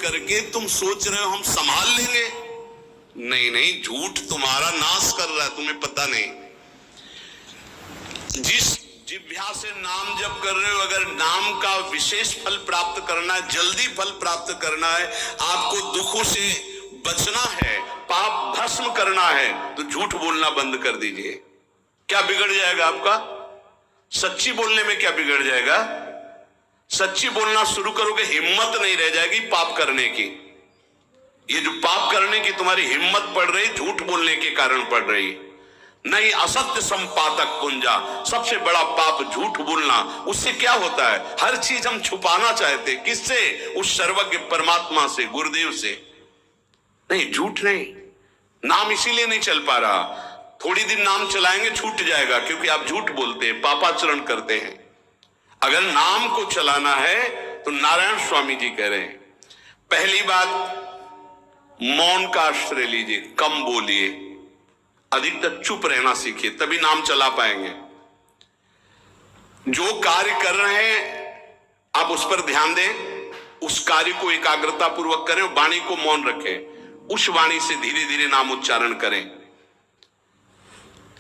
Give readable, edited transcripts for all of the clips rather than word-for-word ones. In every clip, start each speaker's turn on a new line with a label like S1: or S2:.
S1: करके तुम सोच रहे हो हम संभाल लेंगे। नहीं नहीं, झूठ तुम्हारा नाश कर रहा है, तुम्हें पता नहीं। जिस जिह्वा से नाम जप कर रहे हो, अगर नाम का विशेष फल प्राप्त करना है, जल्दी फल प्राप्त करना है, आपको दुखों से बचना है, पाप भस्म करना है, तो झूठ बोलना बंद कर दीजिए। क्या बिगड़ जाएगा आपका? सच्ची बोलने में क्या बिगड़ जाएगा? सच्ची बोलना शुरू करोगे, हिम्मत नहीं रह जाएगी पाप करने की। ये जो पाप करने की तुम्हारी हिम्मत पड़ रही, झूठ बोलने के कारण पड़ रही। नहीं, असत्य संपादक पुंजा, सबसे बड़ा पाप झूठ बोलना। उससे क्या होता है? हर चीज हम छुपाना चाहते, किससे? उस सर्वज्ञ परमात्मा से, गुरुदेव से। नहीं, झूठ नहीं। नाम इसीलिए नहीं चल पा रहा, थोड़ी दिन नाम चलाएंगे छूट जाएगा, क्योंकि आप झूठ बोलते हैं, पापाचरण करते हैं। अगर नाम को चलाना है तो नारायण स्वामी जी कह रहे हैं, पहली बात मौन का आश्रय लीजिए, कम बोलिए, अधिकतर चुप रहना सीखिए, तभी नाम चला पाएंगे। जो कार्य कर रहे हैं आप उस पर ध्यान दें, उस कार्य को एकाग्रता पूर्वक करें, वाणी को मौन रखें, उस वाणी से धीरे धीरे नाम उच्चारण करें।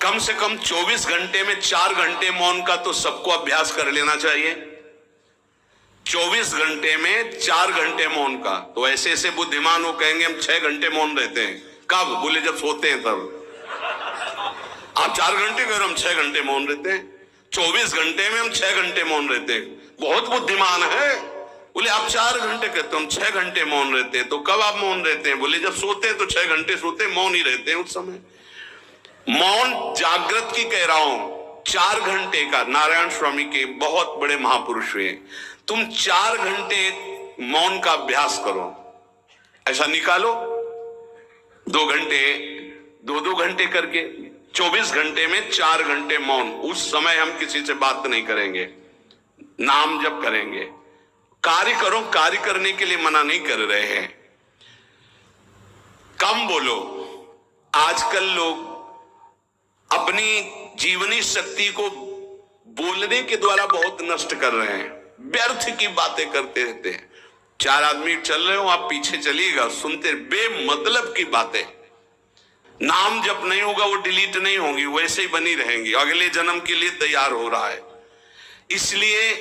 S1: कम से कम 24 घंटे में 4 घंटे मौन का तो सबको अभ्यास कर लेना चाहिए। 24 घंटे में 4 घंटे मौन का। तो ऐसे ऐसे बुद्धिमान हो कहेंगे हम 6 घंटे मौन रहते हैं। कब? बोले जब सोते हैं तब। आप 4 घंटे करो, हम 6 घंटे मौन रहते हैं। 24 घंटे में हम 6 घंटे मौन रहते हैं। बहुत बुद्धिमान है। बोले आप 4 घंटे कहते हो, हम 6 घंटे मौन रहते हैं। तो कब आप मौन रहते हैं? बोले जब सोते हैं तो 6 घंटे सोते हैं, मौन ही रहते हैं उस समय। मौन जागृत की कह रहा हूं, 4 घंटे का। नारायण स्वामी के बहुत बड़े महापुरुष हुए, तुम 4 घंटे मौन का अभ्यास करो। ऐसा निकालो 2 घंटे, 2-2 घंटे करके 24 घंटे में 4 घंटे मौन। उस समय हम किसी से बात नहीं करेंगे, नाम जप करेंगे। कार्य करो, कार्य करने के लिए मना नहीं कर रहे हैं। कम बोलो। आजकल लोग अपनी जीवनी शक्ति को बोलने के द्वारा बहुत नष्ट कर रहे हैं, व्यर्थ की बातें करते रहते हैं। 4 आदमी चल रहे हो, आप पीछे चलिएगा, सुनते, बेमतलब की बातें। नाम जब नहीं होगा वो डिलीट नहीं होंगी, वैसे ही बनी रहेंगी, अगले जन्म के लिए तैयार हो रहा है। इसलिए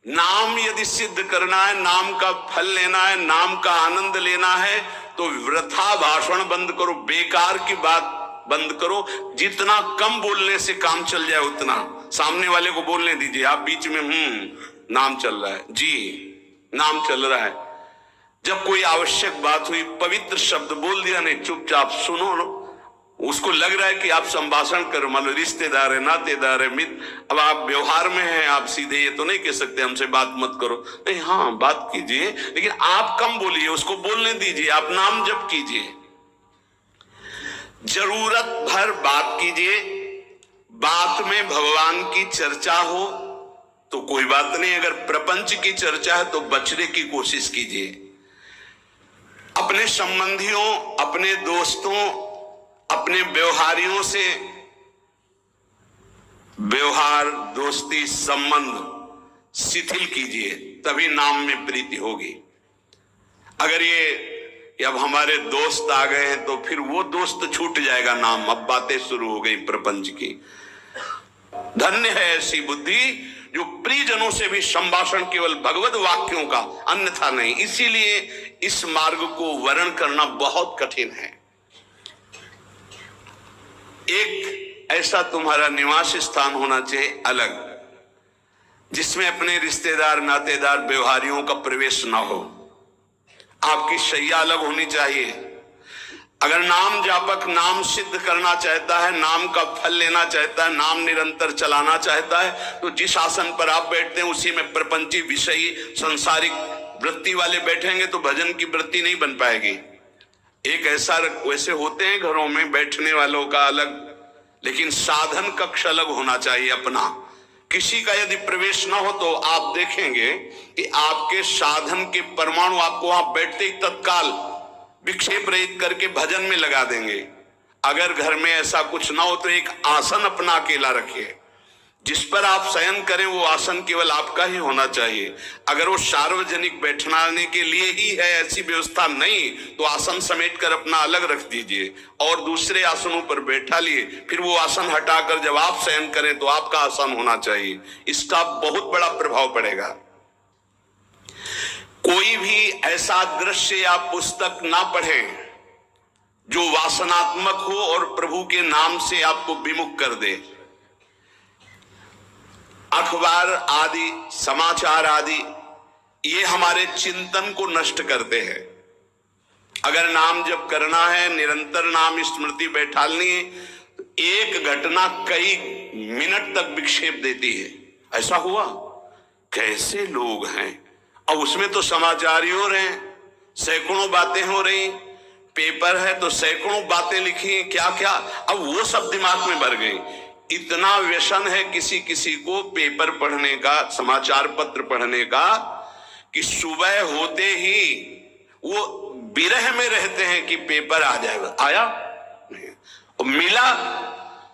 S1: नाम यदि सिद्ध करना है, नाम का फल लेना है, नाम का आनंद लेना है, तो वृथा भाषण बंद करो, बेकार की बात बंद करो। जितना कम बोलने से काम चल जाए उतना। सामने वाले को बोलने दीजिए, आप बीच में नाम चल रहा है जी, नाम चल रहा है। जब कोई आवश्यक बात हुई, पवित्र शब्द बोल दिया, नहीं चुपचाप सुनो। उसको लग रहा है कि आप संभाषण करो, मान लो रिश्तेदार है, नातेदार है, मित्र, अब आप व्यवहार में हैं, आप सीधे ये तो नहीं कह सकते हमसे बात मत करो। नहीं, हाँ बात कीजिए, लेकिन आप कम बोलिए, उसको बोलने दीजिए, आप नाम जप कीजिए, जरूरत भर बात कीजिए। बात में भगवान की चर्चा हो तो कोई बात नहीं, अगर प्रपंच की चर्चा है तो बचने की कोशिश कीजिए। अपने संबंधियों, अपने दोस्तों, अपने व्यवहारियों से व्यवहार, दोस्ती, संबंध शिथिल कीजिए, तभी नाम में प्रीति होगी। अगर ये अब हमारे दोस्त आ गए हैं तो फिर वो दोस्त छूट जाएगा नाम। अब बातें शुरू हो गई प्रपंच की। धन्य है ऐसी बुद्धि जो प्रियजनों से भी संभाषण केवल भगवत वाक्यों का, अन्यथा नहीं। इसीलिए इस मार्ग को वर्ण करना बहुत कठिन है। एक ऐसा तुम्हारा निवास स्थान होना चाहिए अलग, जिसमें अपने रिश्तेदार, नातेदार, व्यवहारियों का प्रवेश ना हो। आपकी शैया अलग होनी चाहिए। अगर नाम जापक नाम सिद्ध करना चाहता है, नाम का फल लेना चाहता है, नाम निरंतर चलाना चाहता है, तो जिस आसन पर आप बैठते हैं उसी में प्रपंची, विषयी, संसारिक वृत्ति वाले बैठेंगे तो भजन की वृत्ति नहीं बन पाएगी। एक ऐसा, वैसे होते हैं घरों में बैठने वालों का अलग, लेकिन साधन कक्ष अलग होना चाहिए अपना। किसी का यदि प्रवेश ना हो तो आप देखेंगे कि आपके साधन के परमाणु आपको वहां बैठते ही तत्काल विक्षेप रहित करके भजन में लगा देंगे। अगर घर में ऐसा कुछ ना हो तो एक आसन अपना अकेला रखिए, जिस पर आप शयन करें वो आसन केवल आपका ही होना चाहिए। अगर वो सार्वजनिक बैठने के लिए ही है, ऐसी व्यवस्था नहीं, तो आसन समेट कर अपना अलग रख दीजिए और दूसरे आसनों पर बैठा लिए, फिर वो आसन हटाकर जब आप शयन करें तो आपका आसन होना चाहिए। इसका बहुत बड़ा प्रभाव पड़ेगा। कोई भी ऐसा दृश्य या पुस्तक ना पढ़ें जो वासनात्मक हो और प्रभु के नाम से आपको विमुख कर दे। अखबार आदि, समाचार आदि, ये हमारे चिंतन को नष्ट करते हैं। अगर नाम जप करना है, निरंतर नाम स्मृति बैठालनी है, तो एक घटना कई मिनट तक विक्षेप देती है। ऐसा हुआ, कैसे लोग हैं। अब उसमें तो समाचार ही हो रहे हैं, सैकड़ों बातें हो रही, पेपर है तो सैकड़ों बातें लिखी, क्या क्या, अब वो सब दिमाग में भर गई। इतना व्यसन है किसी किसी को पेपर पढ़ने का, समाचार पत्र पढ़ने का, कि सुबह होते ही वो विरह में रहते हैं कि पेपर आ जाएगा। आया और मिला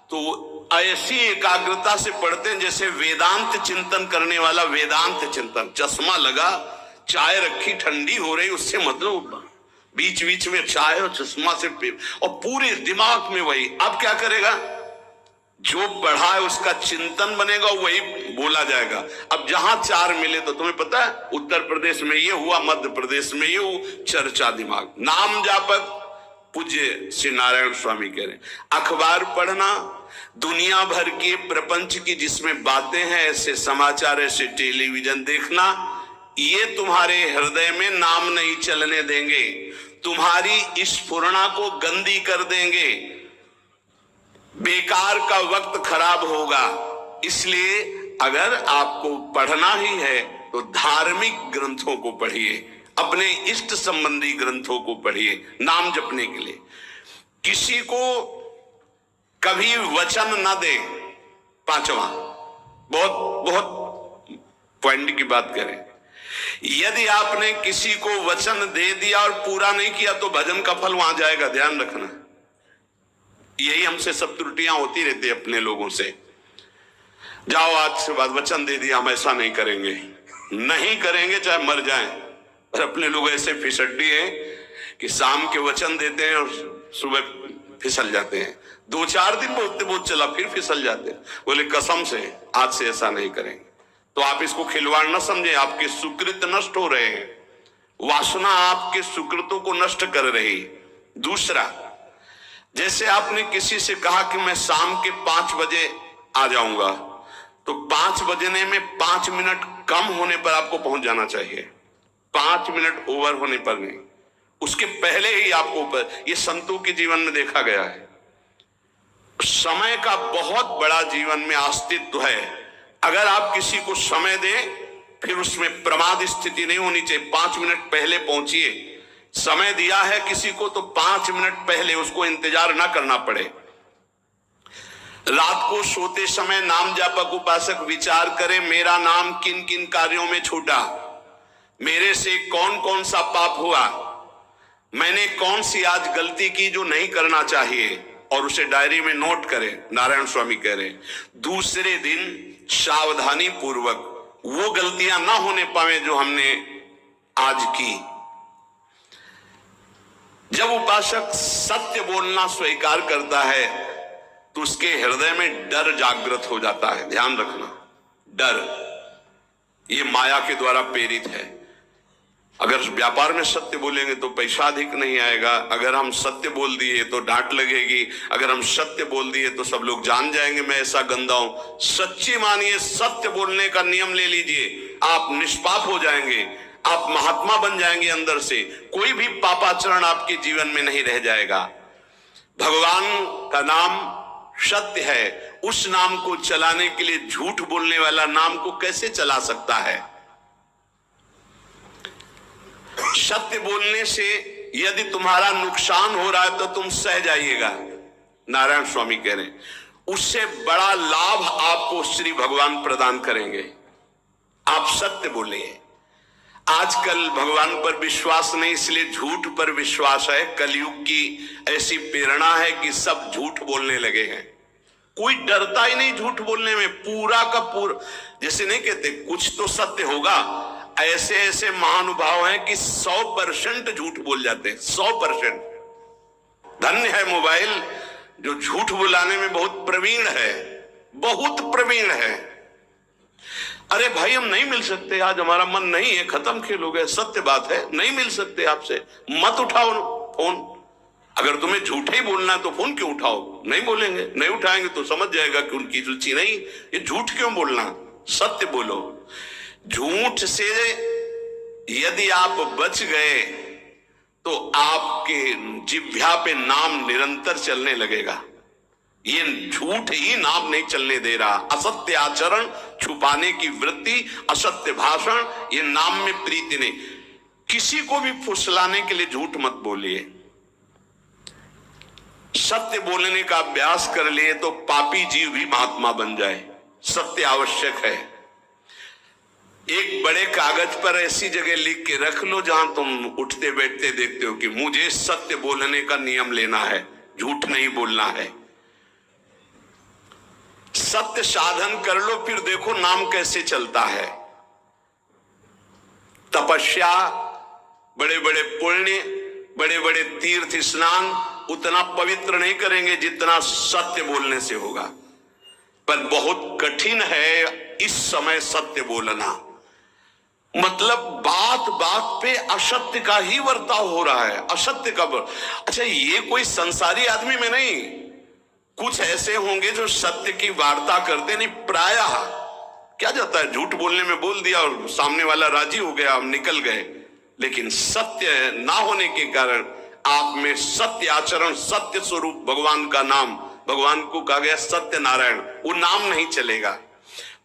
S1: तो ऐसी एकाग्रता से पढ़ते हैं जैसे वेदांत चिंतन करने वाला वेदांत चिंतन। चश्मा लगा, चाय रखी ठंडी हो रही, उससे मतलब बीच बीच में चाय और चश्मा से पेपर, और पूरे दिमाग में वही। अब क्या करेगा, जो पढ़ा है उसका चिंतन बनेगा, वही बोला जाएगा। अब जहां चार मिले तो तुम्हें पता है, उत्तर प्रदेश में ये हुआ, मध्य प्रदेश में ये हुआ, चर्चा दिमाग। नाम जापक पूज्य श्री नारायण स्वामी कह रहे, अखबार पढ़ना, दुनिया भर के प्रपंच की जिसमें बातें हैं, ऐसे समाचार, ऐसे टेलीविजन देखना, ये तुम्हारे हृदय में नाम नहीं चलने देंगे, तुम्हारी स्फुरणा को गंदी कर देंगे, बेकार का वक्त खराब होगा। इसलिए अगर आपको पढ़ना ही है तो धार्मिक ग्रंथों को पढ़िए, अपने इष्ट संबंधी ग्रंथों को पढ़िए नाम जपने के लिए। किसी को कभी वचन न दे। पांचवा, बहुत बहुत पॉइंट की बात करें, यदि आपने किसी को वचन दे दिया और पूरा नहीं किया तो भजन का फल वहां जाएगा, ध्यान रखना। यही हमसे सब त्रुटियां होती रहती है अपने लोगों से। जाओ आज से बाद वचन दे दिया, हम ऐसा नहीं करेंगे, नहीं करेंगे चाहे मर जाएं। और अपने लोग ऐसे फिसड्डी हैं कि शाम के वचन देते हैं और सुबह फिसल जाते हैं। 2-4 दिन बोलते बहुत चला, फिर फिसल जाते हैं। बोले कसम से आज से ऐसा नहीं करेंगे। तो आप इसको खिलवाड़ न समझे, आपके सुकृत नष्ट हो रहे हैं, वासना आपके सुकृतों को नष्ट कर रही। दूसरा, जैसे आपने किसी से कहा कि मैं शाम के 5 बजे आ जाऊंगा, तो 5 बजने में 5 मिनट कम होने पर आपको पहुंच जाना चाहिए, 5 मिनट ओवर होने पर नहीं, उसके पहले ही आपको ऊपर। ये संतों के जीवन में देखा गया है। समय का बहुत बड़ा जीवन में अस्तित्व है। अगर आप किसी को समय दें, फिर उसमें प्रमाद स्थिति नहीं होनी चाहिए। 5 मिनट पहले पहुंचिए। समय दिया है किसी को तो 5 मिनट पहले उसको इंतजार ना करना पड़े। रात को सोते समय नाम जापक उपासक विचार करे, मेरा नाम किन किन कार्यों में छूटा, मेरे से कौन कौन सा पाप हुआ, मैंने कौन सी आज गलती की जो नहीं करना चाहिए, और उसे डायरी में नोट करे। नारायण स्वामी कह रहे, दूसरे दिन सावधानी पूर्वक वो गलतियां ना होने पावे जो हमने आज की। जब उपासक सत्य बोलना स्वीकार करता है तो उसके हृदय में डर जागृत हो जाता है। ध्यान रखना, डर ये माया के द्वारा प्रेरित है। अगर व्यापार में सत्य बोलेंगे तो पैसा अधिक नहीं आएगा, अगर हम सत्य बोल दिए तो डांट लगेगी, अगर हम सत्य बोल दिए तो सब लोग जान जाएंगे मैं ऐसा गंदा हूं। सच्ची मानिए, सत्य बोलने का नियम ले लीजिए, आप निष्पाप हो जाएंगे, आप महात्मा बन जाएंगे अंदर से। कोई भी पापाचरण आपके जीवन में नहीं रह जाएगा। भगवान का नाम सत्य है, उस नाम को चलाने के लिए झूठ बोलने वाला नाम को कैसे चला सकता है। सत्य बोलने से यदि तुम्हारा नुकसान हो रहा है तो तुम सह जाइएगा। नारायण स्वामी कह रहे हैं, उससे बड़ा लाभ आपको श्री भगवान प्रदान करेंगे। आप सत्य बोलिए। आजकल भगवान पर विश्वास नहीं, इसलिए झूठ पर विश्वास है। कलयुग की ऐसी प्रेरणा है कि सब झूठ बोलने लगे हैं। कोई डरता ही नहीं झूठ बोलने में, पूरा का पूरा। जैसे नहीं कहते कुछ तो सत्य होगा, ऐसे ऐसे महानुभाव हैं कि 100% झूठ बोल जाते हैं, 100%। धन्य है मोबाइल जो झूठ बुलाने में बहुत प्रवीण है, बहुत प्रवीण है। अरे भाई हम नहीं मिल सकते, आज हमारा मन नहीं है, खत्म खेल हो गए, सत्य बात है, नहीं मिल सकते आपसे, मत उठाओ फोन। अगर तुम्हें झूठ ही बोलना है तो फोन क्यों उठाओ? नहीं बोलेंगे, नहीं उठाएंगे तो समझ जाएगा कि उनकी रुचि नहीं। ये झूठ क्यों बोलना, सत्य बोलो। झूठ से यदि आप बच गए तो आपके जिह्वा पे नाम निरंतर चलने लगेगा। ये झूठ ही नाम नहीं चलने दे रहा। असत्य आचरण, छुपाने की वृत्ति, असत्य भाषण, ये नाम में प्रीति नहीं। किसी को भी फुसलाने के लिए झूठ मत बोलिए। सत्य बोलने का अभ्यास कर लिए तो पापी जीव भी महात्मा बन जाए। सत्य आवश्यक है। एक बड़े कागज पर ऐसी जगह लिख के रख लो जहां तुम उठते बैठते देखते हो कि मुझे सत्य बोलने का नियम लेना है, झूठ नहीं बोलना है। सत्य साधन कर लो, फिर देखो नाम कैसे चलता है। तपस्या, बड़े बड़े पुण्य, बड़े बड़े तीर्थ स्नान उतना पवित्र नहीं करेंगे जितना सत्य बोलने से होगा। पर बहुत कठिन है इस समय सत्य बोलना। मतलब बात बात पे असत्य का ही वर्ताव हो रहा है, असत्य का। अच्छा, ये कोई संसारी आदमी में नहीं, कुछ ऐसे होंगे जो सत्य की वार्ता करते नहीं। प्रायः क्या जाता है, झूठ बोलने में बोल दिया और सामने वाला राजी हो गया, हम निकल गए। लेकिन सत्य ना होने के कारण आप में सत्य आचरण, सत्य स्वरूप भगवान का नाम, भगवान को कहा गया सत्य नारायण, वो नाम नहीं चलेगा।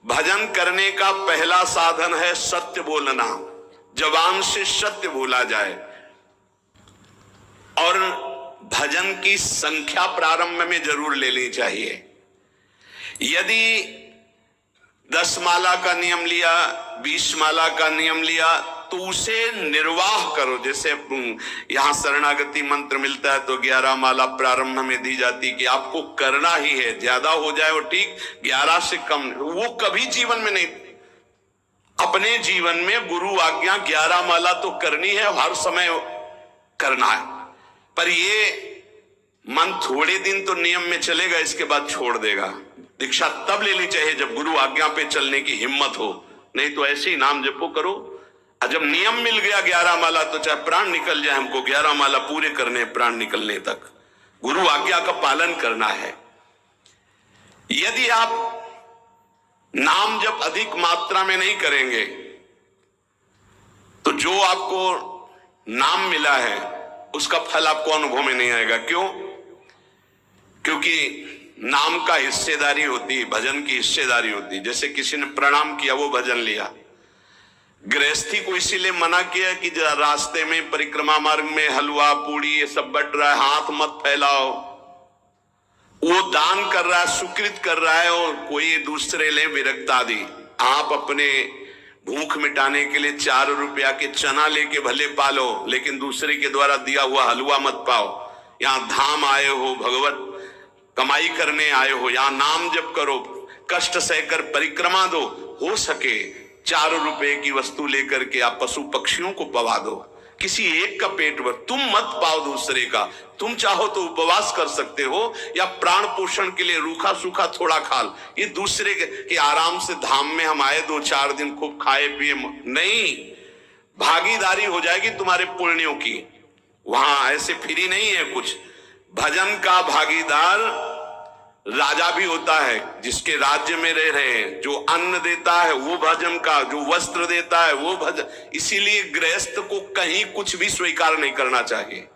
S1: भजन करने का पहला साधन है सत्य बोलना। जबान से सत्य बोला जाए। और भजन की संख्या प्रारंभ में जरूर लेनी चाहिए। यदि 10 माला का नियम लिया, 20 माला का नियम लिया, तो उसे निर्वाह करो। जैसे यहां शरणागति मंत्र मिलता है तो 11 माला प्रारंभ में दी जाती कि आपको करना ही है, ज्यादा हो जाए वो ठीक, 11 से कम वो कभी जीवन में नहीं। अपने जीवन में गुरु आज्ञा 11 माला तो करनी है, हर समय करना है। पर ये मन थोड़े दिन तो नियम में चलेगा, इसके बाद छोड़ देगा। दीक्षा तब लेनी चाहिए जब गुरु आज्ञा पे चलने की हिम्मत हो, नहीं तो ऐसे ही नाम जपो करो। जब नियम मिल गया 11 माला तो चाहे प्राण निकल जाए, हमको 11 माला पूरे करने, प्राण निकलने तक गुरु आज्ञा का पालन करना है। यदि आप नाम जब अधिक मात्रा में नहीं करेंगे तो जो आपको नाम मिला है उसका फल आपको अनुभव में नहीं आएगा। क्यों? क्योंकि नाम का हिस्सेदारी होती, भजन की हिस्सेदारी होती। जैसे किसी ने प्रणाम किया, वो भजन लिया। गृहस्थी को इसीलिए मना किया कि रास्ते में परिक्रमा मार्ग में हलवा पूड़ी ये सब बट रहा है, हाथ मत फैलाओ। वो दान कर रहा है, सुकृत कर रहा है, और कोई दूसरे ले विरक्त आदि। आप अपने भूख मिटाने के लिए 4 रुपया के चना लेके भले पालो, लेकिन दूसरे के द्वारा दिया हुआ हलवा मत पाओ। यहाँ धाम आए हो, भगवत कमाई करने आए हो, यहाँ नाम जप करो, कष्ट सहकर परिक्रमा दो। हो सके 4 रुपए की वस्तु लेकर के आप पशु पक्षियों को पवा दो, किसी एक का पेट भर। तुम मत पाओ दूसरे का। तुम चाहो तो उपवास कर सकते हो या प्राण पोषण के लिए रूखा सूखा थोड़ा खा लो। ये दूसरे के आराम से धाम में हम आए 2-4 दिन खूब खाए पिए नहीं, भागीदारी हो जाएगी तुम्हारे पुण्यों की। वहां ऐसे फ्री नहीं है कुछ। भजन का भागीदार राजा भी होता है, जिसके राज्य में रह रहे हैं। जो अन्न देता है वो भजन का, जो वस्त्र देता है वो भजन। इसीलिए गृहस्थ को कहीं कुछ भी स्वीकार नहीं करना चाहिए।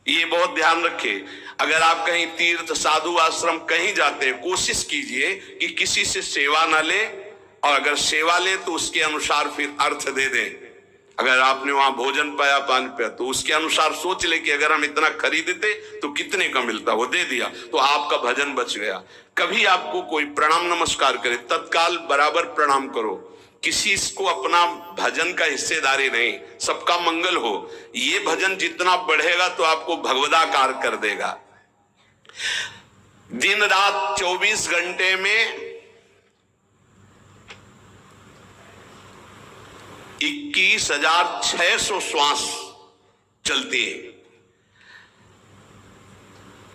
S1: ये बहुत ध्यान रखिए। अगर आप कहीं तीर्थ साधु आश्रम कहीं जाते हैं, कोशिश कीजिए कि किसी से सेवा ना ले, और अगर सेवा ले तो उसके अनुसार फिर अर्थ दे दे। अगर आपने वहां भोजन पाया, पान पाया, तो उसके अनुसार सोच ले कि अगर हम इतना खरीदते तो कितने का मिलता, वो दे दिया तो आपका भजन बच गया। कभी आपको कोई प्रणाम नमस्कार करे, तत्काल बराबर प्रणाम करो। किसी को अपना भजन का हिस्सेदारी नहीं, सबका मंगल हो। ये भजन जितना बढ़ेगा तो आपको भगवदाकार कर देगा। दिन रात 24 घंटे में 21,600 श्वास चलती है।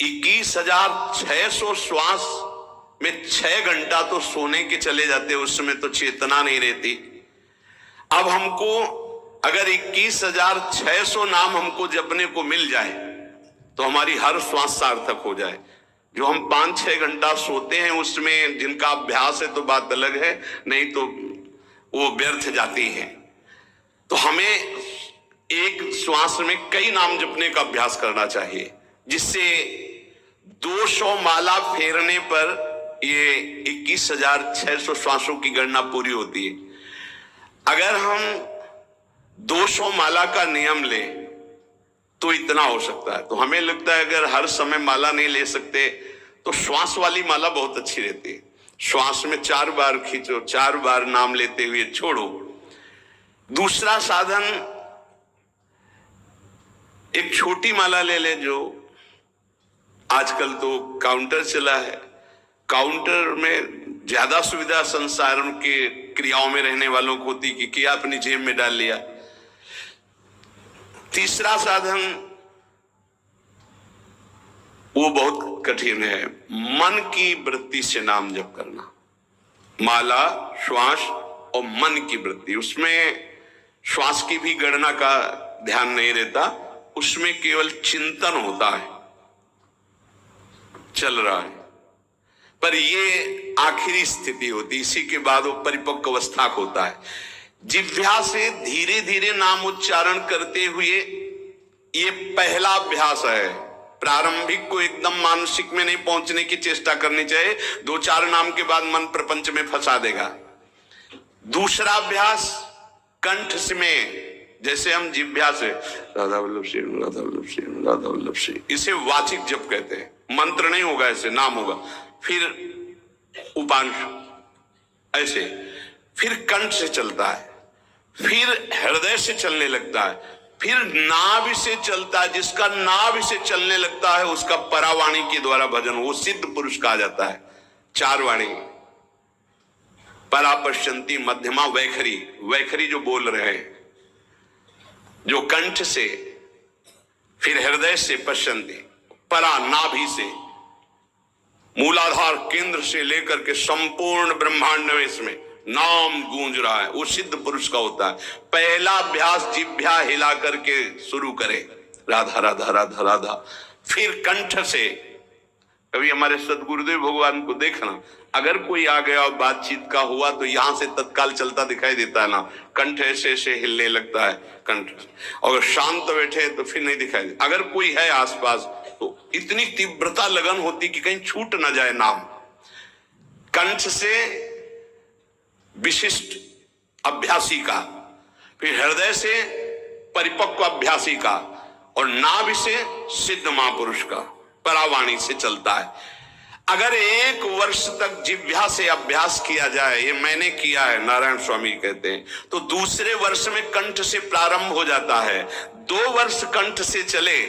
S1: 21,600 श्वास में 6 घंटा तो सोने के चले जाते, उसमें तो चेतना नहीं रहती। अब हमको अगर 21,600 नाम हमको जपने को मिल जाए तो हमारी हर श्वास सार्थक हो जाए। जो हम 5-6 घंटा सोते हैं उसमें जिनका अभ्यास है तो बात अलग है, नहीं तो वो व्यर्थ जाती है। तो हमें एक श्वास में कई नाम जपने का अभ्यास करना चाहिए, जिससे 200 माला फेरने पर ये 21,600 श्वासों की गणना पूरी होती है। अगर हम 200 माला का नियम लें तो इतना हो सकता है। तो हमें लगता है अगर हर समय माला नहीं ले सकते तो श्वास वाली माला बहुत अच्छी रहती है। श्वास में 4 बार खींचो, 4 बार नाम लेते हुए छोड़ो। दूसरा साधन, एक छोटी माला ले ले, जो आजकल तो काउंटर चला है। काउंटर में ज्यादा सुविधा संसार के क्रियाओं में रहने वालों को होती कि क्या अपनी जेब में डाल लिया। तीसरा साधन वो बहुत कठिन है, मन की वृत्ति से नाम जप करना। माला, श्वास और मन की वृत्ति, उसमें श्वास की भी गणना का ध्यान नहीं रहता, उसमें केवल चिंतन होता है, चल रहा है। पर ये आखिरी स्थिति होती, इसी के बाद वो परिपक्व अवस्था होता है। जिह्वा से धीरे धीरे नाम उच्चारण करते हुए ये पहला अभ्यास है। प्रारंभिक को एकदम मानसिक में नहीं पहुंचने की चेष्टा करनी चाहिए, 2-4 नाम के बाद मन प्रपंच में फंसा देगा। दूसरा अभ्यास कंठ में, जैसे हम जिह्वा से राधा वल्लभ श्री राधा वल्लभ श्री राधा वल्लभ श्री, इसे वाचिक जप कहते हैं। मंत्र नहीं होगा, ऐसे नाम होगा। फिर उपांश ऐसे, फिर कंठ से चलता है, फिर हृदय से चलने लगता है, फिर नाभि से चलता है। जिसका नाभि से चलने लगता है उसका परावाणी के द्वारा भजन, वो सिद्ध पुरुष कहा जाता है। 4 वाणी, परा, पश्यंती, मध्यमा, वैखरी। वैखरी जो बोल रहे हैं, जो कंठ से, फिर हृदय से पश्यंती, परा नाभि से, मूलाधार केंद्र से लेकर के संपूर्ण ब्रह्मांड में इसमें नाम गूंज रहा है, वो सिद्ध पुरुष का होता है। पहला अभ्यास जिह्वा हिला करके शुरू करे, राधा राधा राधा राधा। फिर कंठ से, कभी हमारे सदगुरुदेव भगवान को देखना, अगर कोई आ गया और बातचीत का हुआ तो यहां से तत्काल चलता दिखाई देता है ना, कंठ ऐसे ऐसे हिलने लगता है कंठ। और शांत बैठे तो फिर नहीं दिखाई देता। अगर कोई है आसपास तो इतनी तीव्रता लगन होती कि कहीं छूट ना जाए नाम। कंठ से विशिष्ट अभ्यासी का, फिर हृदय से परिपक्व अभ्यासी का, और नाभि से सिद्ध महापुरुष का, परावाणी से चलता है। अगर 1 वर्ष तक जिह्वा से अभ्यास किया जाए, ये मैंने किया है, नारायण स्वामी कहते हैं, तो दूसरे वर्ष में कंठ से प्रारंभ हो जाता है। 2 वर्ष कंठ से चले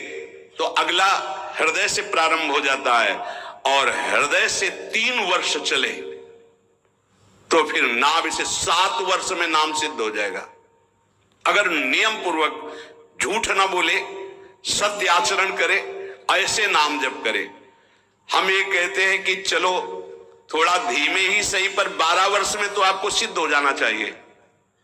S1: तो अगला हृदय से प्रारंभ हो जाता है, और हृदय से 3 वर्ष चले तो फिर नाभि से 7 वर्ष में नाम सिद्ध हो जाएगा। अगर नियम पूर्वक झूठ ना बोले, सत्य आचरण करे, ऐसे नाम जप करे। हम ये कहते हैं कि चलो थोड़ा धीमे ही सही, पर 12 वर्ष में तो आपको सिद्ध हो जाना चाहिए।